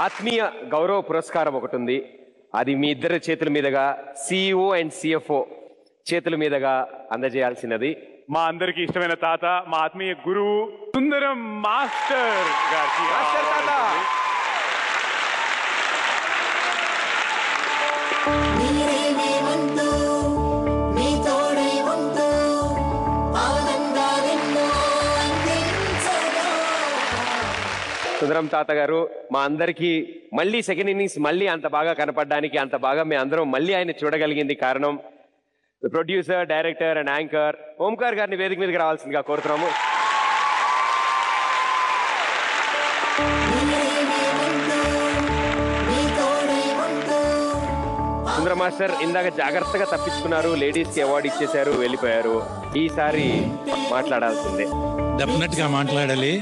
ఆత్మీయ గౌరవ పురస్కారం ఒకటి ఉంది. అది మీ ఇద్దరి చేతుల మీదుగా CEO అండ్ CFO చేతుల మీదుగా అందజేయాల్సినది. మా అందరికి ఇష్టమైన తాత, మా ఆత్మీయ గురువు సుందరం మాస్టర్ గారికి సుందరం తాత గారు మా అందరికీ మళ్ళీ సెకండ్ ఇన్నింగ్స్ మళ్ళీ అంత బాగా కనపడడానికి, అంత బాగా మేము అందరం మళ్ళీ ఆయన చూడగలిగింది కారణం producer, director and anchor Omkar గారిని వేదిక మీదకి రావాల్సిందిగా కోరుతున్నాము. సుందరం మాస్టర్ ఇందాక జాగ్రత్తగా తప్పించుకున్నారు, లేడీస్ కి అవార్డు ఇచ్చేశారు, వెళ్ళిపోయారు. ఈసారి మాట్లాడాల్సిందే. డెఫినెట్ గా మాట్లాడాలి.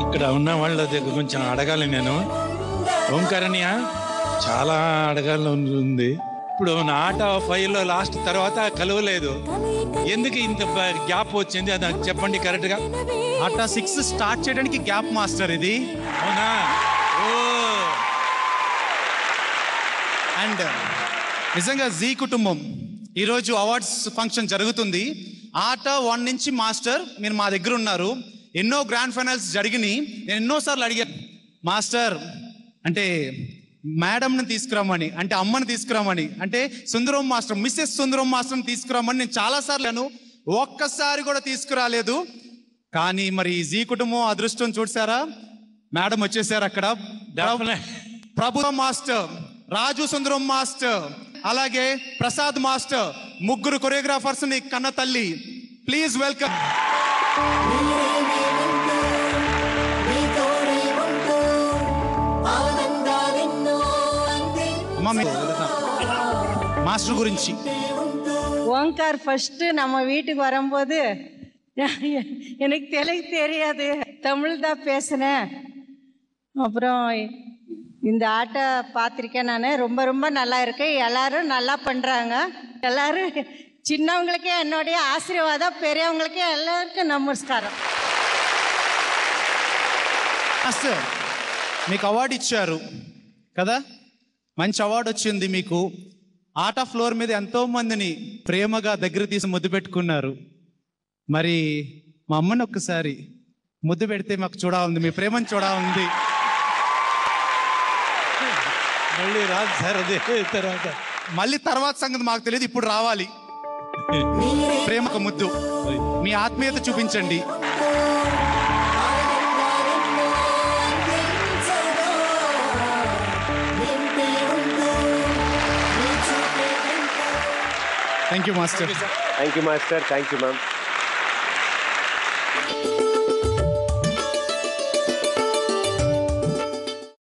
ఇక్కడ ఉన్న వాళ్ళ దగ్గర కొంచెం అడగాలి. నేను ఓంకారన్య చాలా అడగాలి ఉంది. ఇప్పుడు నా ఆట 5లో లాస్ట్ తర్వాత కలవలేదు, ఎందుకు ఇంత గ్యాప్ వచ్చింది అది నాకు చెప్పండి కరెక్ట్ గా. ఆట 6 స్టార్ట్ చేయడానికి గ్యాప్ మాస్టర్ ఇది. అవునా? ఓ అండ్ నిజంగా జీ కుటుంబం ఈరోజు అవార్డ్స్ ఫంక్షన్ జరుగుతుంది. ఆట 1 నుంచి మాస్టర్ మీరు మా దగ్గర ఉన్నారు. ఎన్నో గ్రాండ్ ఫైనల్స్ జరిగినాయి. నేను ఎన్నోసార్లు అడిగాను మాస్టర్ అంటే మేడంని తీసుకురామని, అంటే అమ్మని తీసుకురామని, అంటే సుందరం మాస్టర్ మిస్సెస్ సుందరం మాస్టర్ని తీసుకురామని నేను చాలాసార్లు ఒక్కసారి కూడా తీసుకురాలేదు. కానీ మరి జీ కుటుంబం అదృష్టం చూసారా, మేడం వచ్చేసారు అక్కడ. ప్రభు మాస్టర్, రాజు సుందరం మాస్టర్, అలాగే ప్రసాద్ మాస్టర్, ముగ్గురు కొరియోగ్రాఫర్స్ ని కన్న తల్లి. Please welcome. மாஸ்டர் குறிஞ்சி ஓங்கார் ஃபர்ஸ்ட் நம்ம வீட்டுக்கு வரும்போது எனக்கு தெலுங்கு தெரியாது, தமிழ் தான் பேசினேன். அப்புறம் இந்த ஆட்டை பார்த்துருக்கேன் நான். ரொம்ப ரொம்ப நல்லா இருக்கு, எல்லாரும் நல்லா பண்ணுறாங்க. எல்லாரும் చిన్నவங்களுకే என்னுடைய ఆశీర్వాదం, పెరియవங்களுకే எல்லாருக்கும் నమస్కారం. మాస్టర్ మీకు అవార్డు ఇచ్చారు కదా, మంచి అవార్డు వచ్చింది మీకు. ఆట ఫ్లోర్ మీద ఎంతో మందిని ప్రేమగా దగ్గర తీసి ముద్దు పెట్టుకున్నారు. మరి మా అమ్మని ఒక్కసారి ముద్దు పెడితే మాకు చూడాలి, మీ ప్రేమను చూడాలి. మళ్ళీ రాదు సార్, అదే తర్వాత మళ్ళీ తర్వాత సంగతి మాకు తెలియదు, ఇప్పుడు రావాలి. ప్రేమకు ముద్దు, మీ ఆత్మీయత చూపించండి. Thank you master. Thank you master. Thank you ma'am.